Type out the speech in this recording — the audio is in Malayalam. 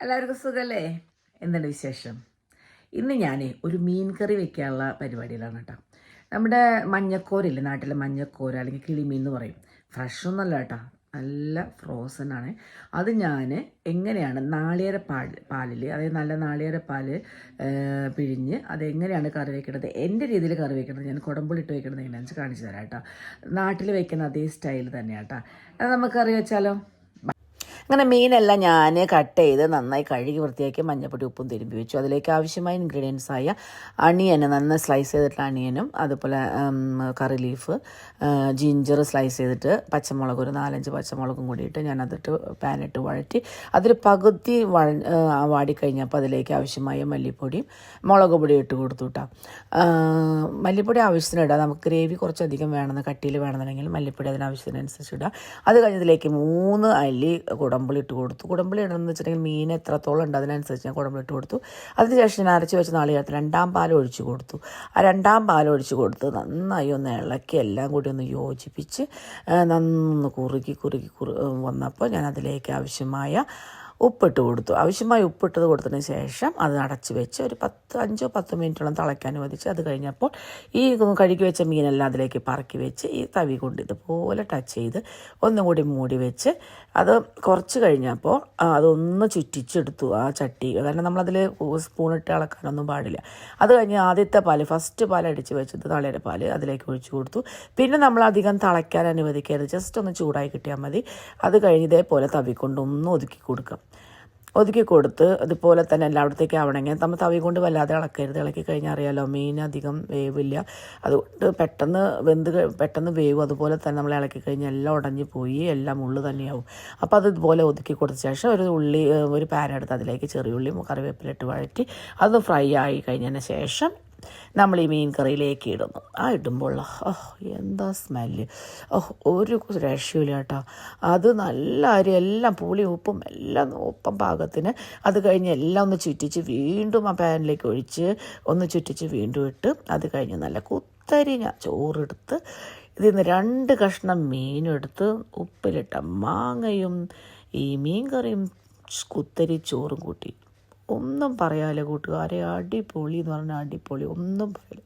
എല്ലാവർക്കും സുഖല്ലേ? എന്തുണ്ട് വിശേഷം? ഇന്ന് ഞാൻ ഒരു മീൻ കറി വെക്കാനുള്ള പരിപാടിയിലാണ് കേട്ടോ. നമ്മുടെ മഞ്ഞക്കോരില്ലേ, നാട്ടിലെ മഞ്ഞക്കോര അല്ലെങ്കിൽ കിളിമീൻ എന്ന് പറയും. ഫ്രഷ് ഒന്നല്ല കേട്ടോ, നല്ല ഫ്രോസൺ ആണ്. അത് ഞാൻ എങ്ങനെയാണ് പാലിൽ, അതായത് നല്ല നാളികേരപ്പാൽ പിഴിഞ്ഞ് അതെങ്ങനെയാണ് കറി വെക്കുന്നത്, എൻ്റെ രീതിയിൽ കറി വെക്കുന്നത്, ഞാൻ കുടമ്പുളി ഇട്ട് വെക്കുന്നത് എങ്ങനെയാണെന്ന് വെച്ച് കാണിച്ചു തരാം കേട്ടോ. നാട്ടിൽ വെക്കുന്ന അതേ സ്റ്റൈൽ തന്നെയാണ് കേട്ടോ. അത് നമുക്ക് കറി വെച്ചാലോ? അങ്ങനെ മീനെല്ലാം ഞാൻ കട്ട് ചെയ്ത് നന്നായി കഴുകി വൃത്തിയാക്കി മഞ്ഞപ്പൊടി ഉപ്പും തിരുമ്പി വെച്ചു. അതിലേക്ക് ആവശ്യമായ ഇൻഗ്രീഡിയൻസായ അണിയന്, നന്നായി സ്ലൈസ് ചെയ്തിട്ടുള്ള അണിയനും, അതുപോലെ കറി ലീഫ്, ജിഞ്ചർ സ്ലൈസ് ചെയ്തിട്ട്, പച്ചമുളക് ഒരു 4-5 പച്ചമുളകും കൂടിയിട്ട് ഞാൻ അതിട്ട് പാനിട്ട് വഴറ്റി അതിൽ പകുതി വാടിക്കഴിഞ്ഞപ്പോൾ അതിലേക്ക് ആവശ്യമായ മല്ലിപ്പൊടിയും മുളക് പൊടിയും ഇട്ട് കൊടുത്തു കേട്ടോ. മല്ലിപ്പൊടി ആവശ്യത്തിന് ഇടാം. നമുക്ക് ഗ്രേവി കുറച്ചധികം വേണമെന്ന്, കട്ടിയിൽ വേണമെന്നുണ്ടെങ്കിൽ മല്ലിപ്പൊടി അതിനാവശ്യത്തിനനുസരിച്ച് ഇടാം. അത് കഴിഞ്ഞതിലേക്ക് 3 അല്ലി കുടമ്പുളി ഇട്ട് കൊടുത്തു. കുടമ്പുളി ഇടണമെന്ന് വെച്ചിട്ടുണ്ടെങ്കിൽ മീൻ എത്രത്തോളം ഉണ്ട് അതിനനുസരിച്ച് ഞാൻ കുടമ്പുളി ഇട്ട് കൊടുത്തു. അതിനുശേഷം ഞാൻ അരച്ച് വെച്ച നാളികേരത്തിൽ 2ാം പാൽ ഒഴിച്ച് കൊടുത്തു. ആ 2ാം പാൽ ഒഴിച്ച് കൊടുത്ത് നന്നായി ഒന്ന് ഇളക്കി എല്ലാം കൂടി ഒന്ന് യോജിപ്പിച്ച് നന്നൊന്ന് കുറുകി വന്നപ്പോൾ ഞാൻ അതിലേക്ക് ആവശ്യമായ ഉപ്പിട്ട് കൊടുത്തു. ആവശ്യമായി ഉപ്പിട്ടത് കൊടുത്തതിന് ശേഷം അത് അടച്ച് വെച്ച് ഒരു 5-10 മിനിറ്റോളം തിളയ്ക്കാൻ അനുവദിച്ച്, അത് കഴിഞ്ഞപ്പോൾ ഈ കഴുകി വെച്ച മീനെല്ലാം അതിലേക്ക് പറക്കി വെച്ച് ഈ തവി കൊണ്ട് ഇതുപോലെ ടച്ച് ചെയ്ത് ഒന്നും കൂടി മൂടി വെച്ച് അത് കുറച്ച് കഴിഞ്ഞപ്പോൾ അതൊന്ന് ചുറ്റിച്ചെടുത്തു ആ ചട്ടി. കാരണം നമ്മളതിൽ സ്പൂണിട്ട് ഇളക്കാനൊന്നും പാടില്ല. അത് കഴിഞ്ഞ് ആദ്യത്തെ ഫസ്റ്റ് പാൽ അടിച്ച് വെച്ചത് തളയുടെ പാൽ അതിലേക്ക് ഒഴിച്ചു കൊടുത്തു. പിന്നെ നമ്മൾ അധികം തിളയ്ക്കാൻ അനുവദിക്കരുത്, ജസ്റ്റ് ഒന്ന് ചൂടായി കിട്ടിയാൽ മതി. അത് കഴിഞ്ഞ് ഇതേപോലെ തവി കൊണ്ട് ഒന്ന് ഒതുക്കി കൊടുത്ത് അതുപോലെ തന്നെ എല്ലായിടത്തേക്ക് ആവണമെങ്കിൽ നമ്മൾ തവി കൊണ്ട് വല്ലാതെ ഇളക്കരുത്. ഇളക്കി കഴിഞ്ഞാൽ അറിയാലോ മീൻ അധികം വേവില്ല, അതുകൊണ്ട് പെട്ടെന്ന് വേവും. അതുപോലെ തന്നെ നമ്മൾ ഇളക്കി കഴിഞ്ഞാൽ എല്ലാം ഉടഞ്ഞു പോയി എല്ലാം മുള്ളു തന്നെയാവും. അപ്പോൾ അത് ഇതുപോലെ ഒതുക്കി കൊടുത്ത ശേഷം ഒരു പാൻ എടുത്ത് അതിലേക്ക് ചെറിയുള്ളിയും കറിവേപ്പിലിട്ട് വഴറ്റി അത് ഫ്രൈ ആയി കഴിഞ്ഞതിന് ശേഷം നമ്മൾ ഈ മീൻ കറിയിലേക്ക് ഇടുന്നു. ഇടുമ്പോൾ എന്താ സ്മെല്ല്! ഒരു രക്ഷയില്ല കേട്ടോ. അത് നല്ല അരി എല്ലാം പുളിയും ഉപ്പും എല്ലാം ഒപ്പം പാകത്തിന്. അത് കഴിഞ്ഞ് എല്ലാം ഒന്ന് ചുറ്റിച്ച് വീണ്ടും ആ പാനിലേക്ക് ഒഴിച്ച് ഒന്ന് ചുറ്റിച്ച് വീണ്ടും ഇട്ട്, അത് കഴിഞ്ഞ് നല്ല കുത്തരി ഞാൻ ചോറെടുത്ത് ഇതിൽ നിന്ന് 2 കഷ്ണം മീനും എടുത്ത് ഉപ്പിലിട്ട മാങ്ങയും ഈ മീൻ കറിയും കുത്തരി ചോറും കൂട്ടി ഒന്നും പറയാല്ല കൂട്ടുകാരെ, അടിപൊളി എന്ന് പറഞ്ഞാൽ അടിപൊളി, ഒന്നും പറയില്ല.